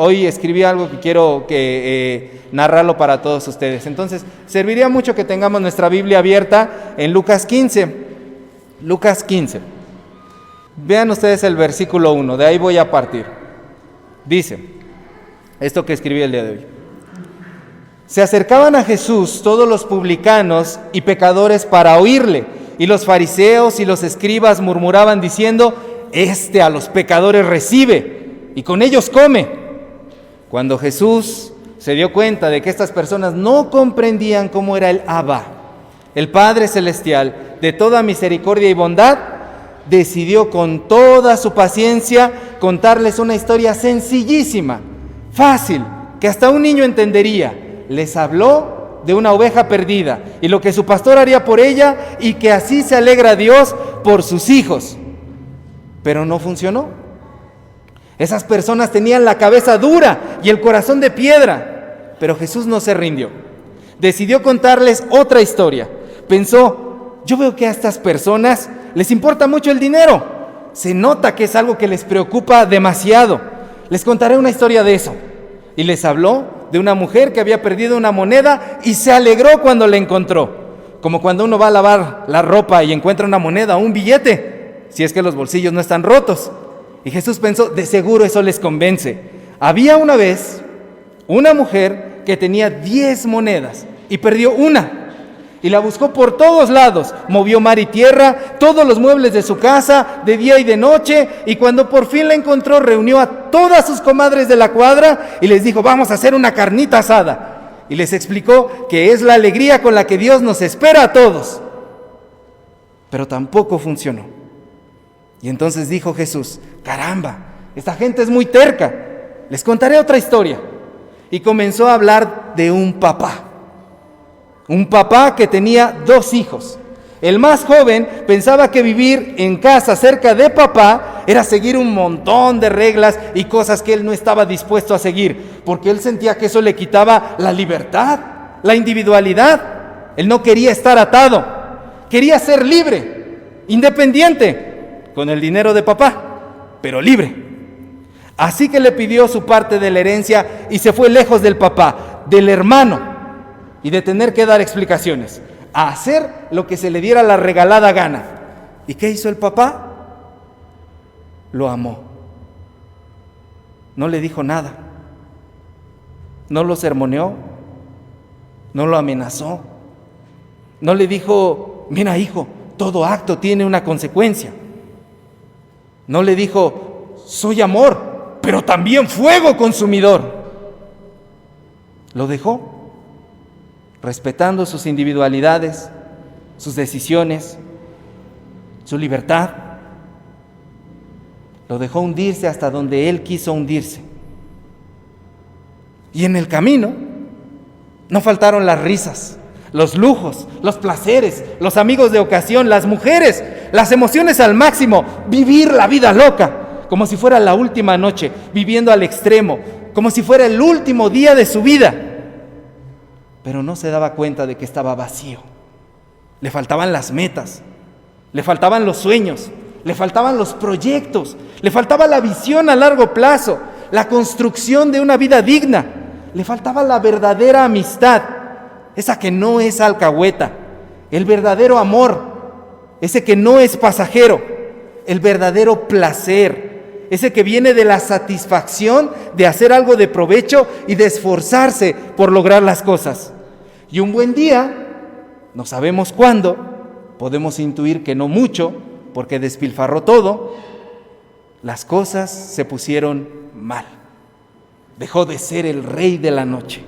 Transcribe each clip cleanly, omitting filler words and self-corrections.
hoy escribí algo que quiero narrarlo para todos ustedes. Entonces, serviría mucho que tengamos nuestra Biblia abierta en Lucas 15. Lucas 15. Vean ustedes el versículo 1, de ahí voy a partir. Dice, esto que escribí el día de hoy. Se acercaban a Jesús todos los publicanos y pecadores para oírle, y los fariseos y los escribas murmuraban diciendo: a los pecadores recibe, y con ellos come. Cuando Jesús se dio cuenta de que estas personas no comprendían cómo era el Abba, el Padre Celestial, de toda misericordia y bondad, decidió con toda su paciencia contarles una historia sencillísima, fácil, que hasta un niño entendería. Les habló de una oveja perdida y lo que su pastor haría por ella, y que así se alegra Dios por sus hijos. Pero no funcionó. Esas personas tenían la cabeza dura y el corazón de piedra, pero Jesús no se rindió. Decidió contarles otra historia. Pensó: yo veo que a estas personas les importa mucho el dinero. Se nota que es algo que les preocupa demasiado. Les contaré una historia de eso. Y les habló de una mujer que había perdido una moneda y se alegró cuando la encontró. Como cuando uno va a lavar la ropa y encuentra una moneda o un billete, si es que los bolsillos no están rotos. Y Jesús pensó: de seguro eso les convence. Había una vez una mujer que tenía 10 monedas y perdió una. Y la buscó por todos lados, movió mar y tierra, todos los muebles de su casa, de día y de noche, y cuando por fin la encontró, reunió a todas sus comadres de la cuadra y les dijo: vamos a hacer una carnita asada. Y les explicó que es la alegría con la que Dios nos espera a todos. Pero tampoco funcionó. Y entonces dijo Jesús: caramba, esta gente es muy terca, les contaré otra historia. Y comenzó a hablar de un papá que tenía 2 hijos. El más joven pensaba que vivir en casa cerca de papá era seguir un montón de reglas y cosas que él no estaba dispuesto a seguir, porque él sentía que eso le quitaba la libertad, la individualidad. Él no quería estar atado, quería ser libre, independiente, con el dinero de papá, pero libre. Así que le pidió su parte de la herencia y se fue lejos del papá, del hermano, y de tener que dar explicaciones, a hacer lo que se le diera la regalada gana. ¿Y qué hizo el papá? Lo amó. No le dijo nada. No lo sermoneó. No lo amenazó. No le dijo: mira, hijo, todo acto tiene una consecuencia. No le dijo: soy amor, pero también fuego consumidor. Lo dejó, respetando sus individualidades, sus decisiones, su libertad. Lo dejó hundirse hasta donde él quiso hundirse. Y en el camino no faltaron las risas, los lujos, los placeres, los amigos de ocasión, las mujeres, las emociones al máximo, vivir la vida loca, como si fuera la última noche, viviendo al extremo, como si fuera el último día de su vida. Pero no se daba cuenta de que estaba vacío. Le faltaban las metas, le faltaban los sueños, le faltaban los proyectos, le faltaba la visión a largo plazo, la construcción de una vida digna, le faltaba la verdadera amistad, esa que no es alcahueta, el verdadero amor, ese que no es pasajero, el verdadero placer, ese que viene de la satisfacción de hacer algo de provecho y de esforzarse por lograr las cosas. Y un buen día, no sabemos cuándo, podemos intuir que no mucho, porque despilfarró todo, las cosas se pusieron mal. Dejó de ser el rey de la noche.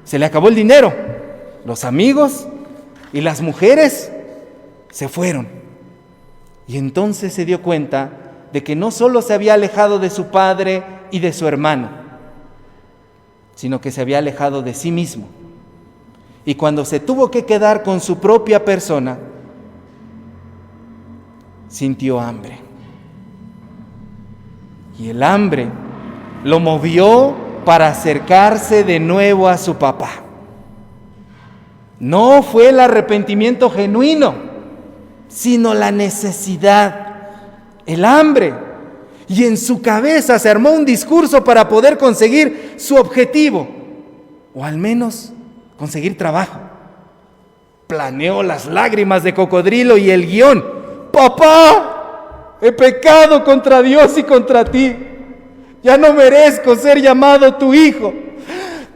Se le acabó el dinero, los amigos y las mujeres se fueron. Y entonces se dio cuenta de que no solo se había alejado de su padre y de su hermano, sino que se había alejado de sí mismo. Y cuando se tuvo que quedar con su propia persona, sintió hambre. Y el hambre lo movió para acercarse de nuevo a su papá. No fue el arrepentimiento genuino, sino la necesidad, el hambre. y en su cabeza se armó un discurso para poder conseguir su objetivo, o al menos conseguir trabajo. Planeó las lágrimas de cocodrilo y el guión: papá, he pecado contra Dios y contra ti, ya no merezco ser llamado tu hijo.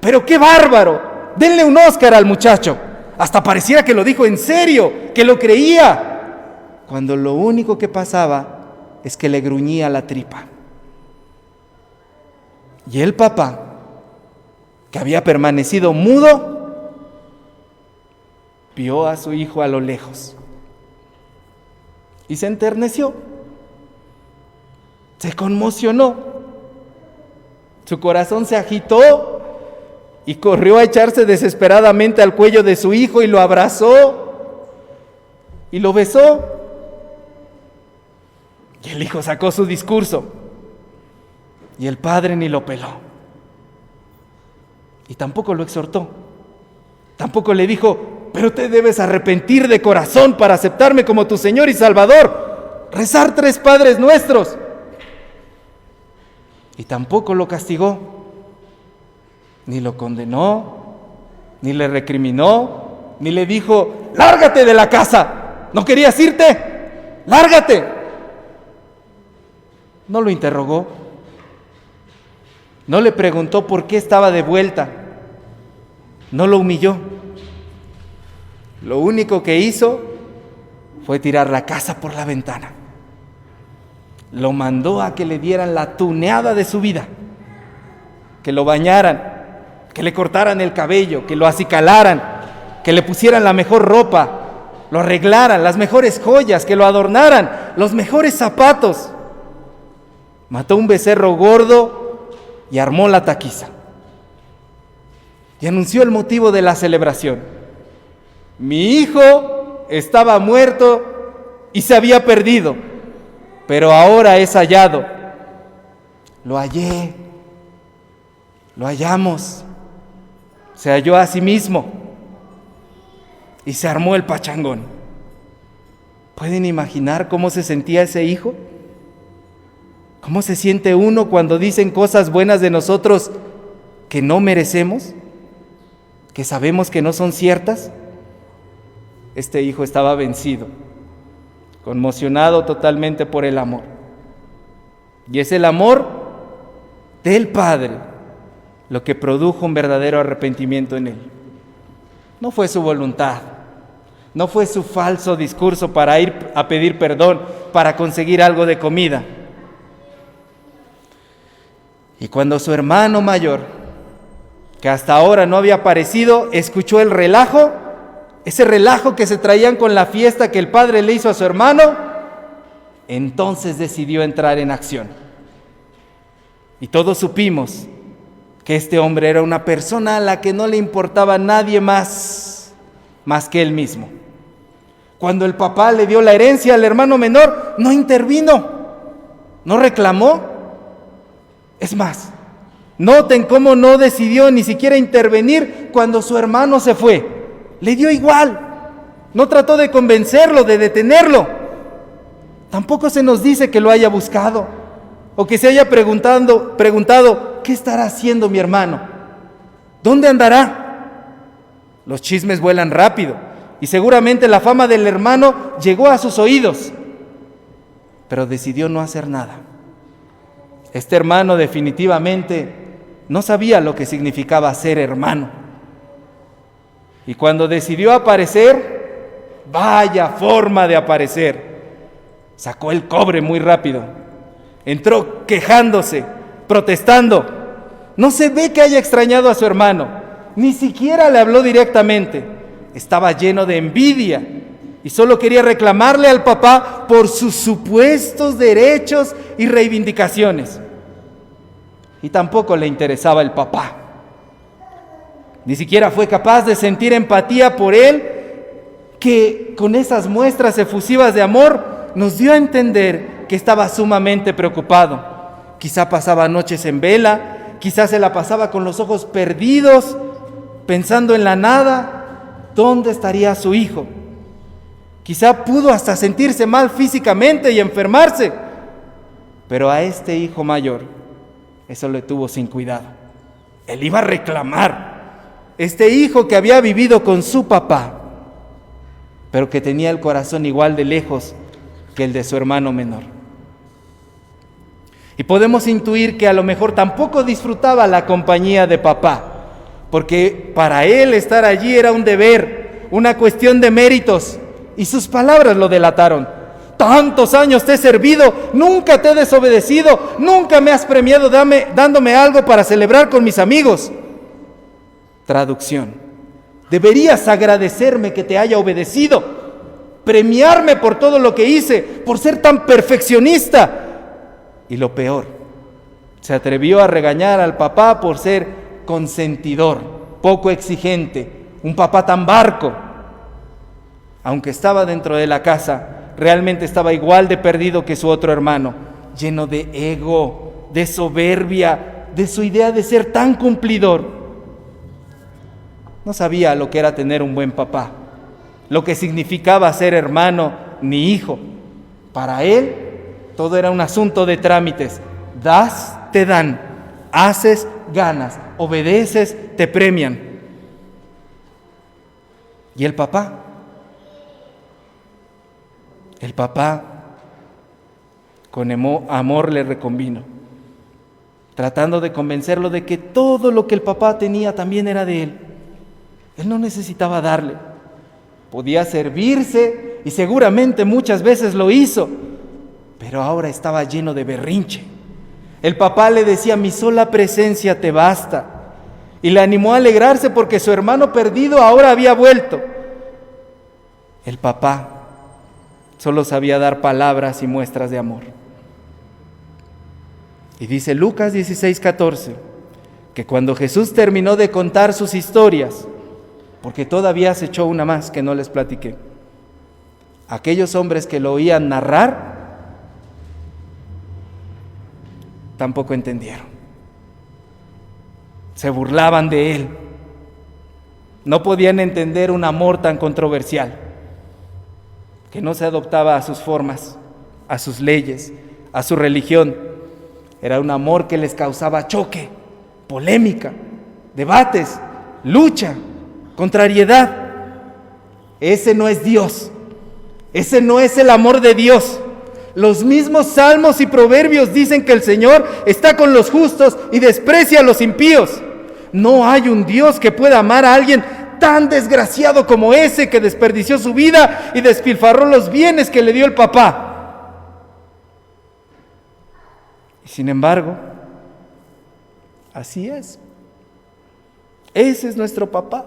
Pero qué bárbaro, denle un Oscar al muchacho. Hasta pareciera que lo dijo en serio, que lo creía, cuando lo único que pasaba es que le gruñía la tripa. Y el papá, que había permanecido mudo, vio a su hijo a lo lejos y se enterneció, se conmocionó, su corazón se agitó y corrió a echarse desesperadamente al cuello de su hijo y lo abrazó y lo besó. Y el hijo sacó su discurso y el padre ni lo peló y tampoco lo exhortó, tampoco le dijo: pero te debes arrepentir de corazón para aceptarme como tu Señor y Salvador, rezar 3 Padres Nuestros. Y tampoco lo castigó, ni lo condenó, ni le recriminó, ni le dijo: lárgate de la casa, ¿no querías irte? ¡Lárgate! No lo interrogó, no le preguntó por qué estaba de vuelta, no lo humilló. Lo único que hizo fue tirar la casa por la ventana. Lo mandó a que le dieran la tuneada de su vida, que lo bañaran, que le cortaran el cabello, que lo acicalaran, que le pusieran la mejor ropa, lo arreglaran, las mejores joyas, que lo adornaran, los mejores zapatos. Mató un becerro gordo y armó la taquiza. Y anunció el motivo de la celebración: mi hijo estaba muerto y se había perdido, pero ahora es hallado. Lo hallé, lo hallamos. Se halló a sí mismo y se armó el pachangón. ¿Pueden imaginar cómo se sentía ese hijo? ¿Cómo se siente uno cuando dicen cosas buenas de nosotros que no merecemos, que sabemos que no son ciertas? Este hijo estaba vencido, conmocionado totalmente por el amor. Y es el amor del Padre lo que produjo un verdadero arrepentimiento en él. No fue su voluntad, no fue su falso discurso para ir a pedir perdón, para conseguir algo de comida. Y cuando su hermano mayor, que hasta ahora no había aparecido, escuchó el relajo, ese relajo que se traían con la fiesta que el padre le hizo a su hermano, entonces decidió entrar en acción. Y todos supimos que este hombre era una persona a la que no le importaba nadie más que él mismo. Cuando el papá le dio la herencia al hermano menor, no intervino, no reclamó. Es más, noten cómo no decidió ni siquiera intervenir cuando su hermano se fue. Le dio igual, no trató de convencerlo, de detenerlo. Tampoco se nos dice que lo haya buscado o que se haya preguntado, ¿qué estará haciendo mi hermano? ¿Dónde andará? Los chismes vuelan rápido y seguramente la fama del hermano llegó a sus oídos, pero decidió no hacer nada. Este hermano definitivamente no sabía lo que significaba ser hermano. Y cuando decidió aparecer, vaya forma de aparecer. Sacó el cobre muy rápido. Entró quejándose, protestando. No se ve que haya extrañado a su hermano. Ni siquiera le habló directamente. Estaba lleno de envidia y solo quería reclamarle al papá por sus supuestos derechos y reivindicaciones. Y tampoco le interesaba el papá. Ni siquiera fue capaz de sentir empatía por él, que con esas muestras efusivas de amor nos dio a entender que estaba sumamente preocupado. Quizá pasaba noches en vela, quizá se la pasaba con los ojos perdidos, pensando en la nada, ¿dónde estaría su hijo? Quizá pudo hasta sentirse mal físicamente y enfermarse, Pero a este hijo mayor, eso le tuvo sin cuidado. Él iba a reclamar. Este hijo que había vivido con su papá, pero que tenía el corazón igual de lejos que el de su hermano menor. Y podemos intuir que a lo mejor tampoco disfrutaba la compañía de papá, porque para él estar allí era un deber, una cuestión de méritos, y sus palabras lo delataron. Tantos años te he servido, nunca te he desobedecido, nunca me has premiado dándome algo para celebrar con mis amigos. Traducción: deberías agradecerme que te haya obedecido, premiarme por todo lo que hice, por ser tan perfeccionista. Y lo peor, se atrevió a regañar al papá por ser consentidor, poco exigente, un papá tan barco. Aunque estaba dentro de la casa, realmente estaba igual de perdido que su otro hermano, lleno de ego, de soberbia, de su idea de ser tan cumplidor. No sabía lo que era tener un buen papá, lo que significaba ser hermano ni hijo. Para él, todo era un asunto de trámites. Das, te dan. Haces, ganas. Obedeces, te premian. ¿Y el papá? El papá, con amor le reconvino, tratando de convencerlo de que todo lo que el papá tenía también era de él. Él no necesitaba darle. Podía servirse y seguramente muchas veces lo hizo, pero ahora estaba lleno de berrinche. El papá le decía: mi sola presencia te basta. Y le animó a alegrarse porque su hermano perdido ahora había vuelto. El papá solo sabía dar palabras y muestras de amor. Y dice Lucas 16:14, que cuando Jesús terminó de contar sus historias, porque todavía se echó una más que no les platiqué, aquellos hombres que lo oían narrar tampoco entendieron. Se burlaban de él. No podían entender un amor tan controversial, que no se adoptaba a sus formas, a sus leyes, a su religión. Era un amor que les causaba choque, polémica, debates, lucha, contrariedad. Ese no es Dios. Ese no es el amor de Dios. Los mismos salmos y proverbios dicen que el Señor está con los justos y desprecia a los impíos. No hay un Dios que pueda amar a alguien tan desgraciado como ese que desperdició su vida y despilfarró los bienes que le dio el papá. Y sin embargo, así es. Ese es nuestro papá,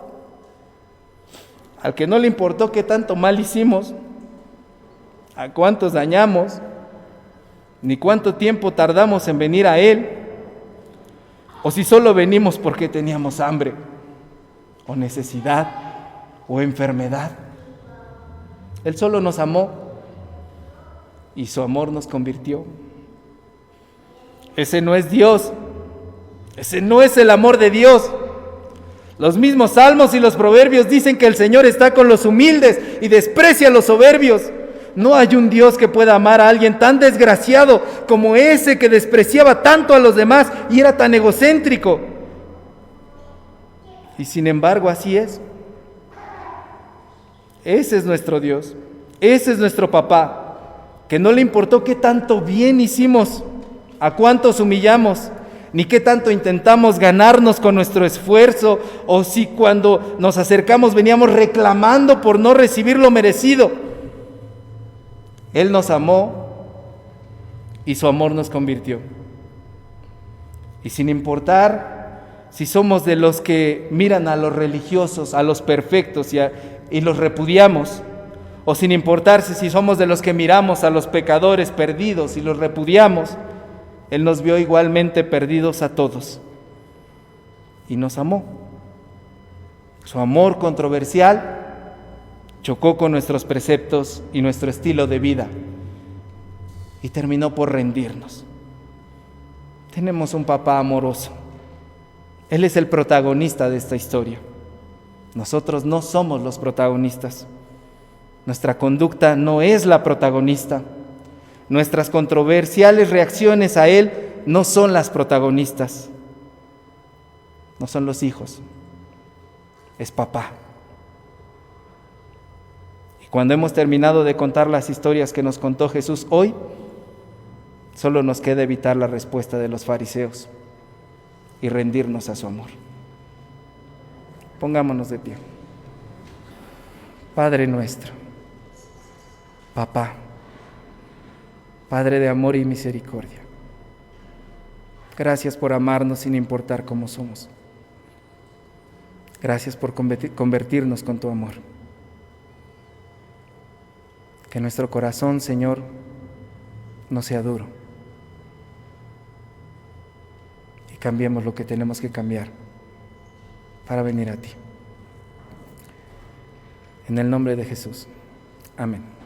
al que no le importó qué tanto mal hicimos, a cuántos dañamos, ni cuánto tiempo tardamos en venir a Él, o si solo venimos porque teníamos hambre, o necesidad, o enfermedad. Él solo nos amó y su amor nos convirtió. Ese no es Dios, ese no es el amor de Dios. Los mismos salmos y los proverbios dicen que el Señor está con los humildes y desprecia a los soberbios. No hay un Dios que pueda amar a alguien tan desgraciado como ese que despreciaba tanto a los demás y era tan egocéntrico. Y sin embargo, así es. Ese es nuestro Dios. Ese es nuestro papá, que no le importó qué tanto bien hicimos, a cuántos humillamos, ni qué tanto intentamos ganarnos con nuestro esfuerzo, o si cuando nos acercamos veníamos reclamando por no recibir lo merecido. Él nos amó y su amor nos convirtió. Y sin importar si somos de los que miran a los religiosos, a los perfectos y los repudiamos, o sin importar si somos de los que miramos a los pecadores perdidos y los repudiamos, Él nos vio igualmente perdidos a todos y nos amó. Su amor controversial chocó con nuestros preceptos y nuestro estilo de vida y terminó por rendirnos. Tenemos un papá amoroso. Él es el protagonista de esta historia. Nosotros no somos los protagonistas. Nuestra conducta no es la protagonista. Nuestras controversiales reacciones a Él no son las protagonistas, no son los hijos, es papá. Y cuando hemos terminado de contar las historias que nos contó Jesús hoy, solo nos queda evitar la respuesta de los fariseos y rendirnos a su amor. Pongámonos de pie. Padre nuestro, papá, Padre de amor y misericordia, gracias por amarnos sin importar cómo somos. Gracias por convertirnos con tu amor. Que nuestro corazón, Señor, no sea duro. Y cambiemos lo que tenemos que cambiar para venir a ti. En el nombre de Jesús. Amén.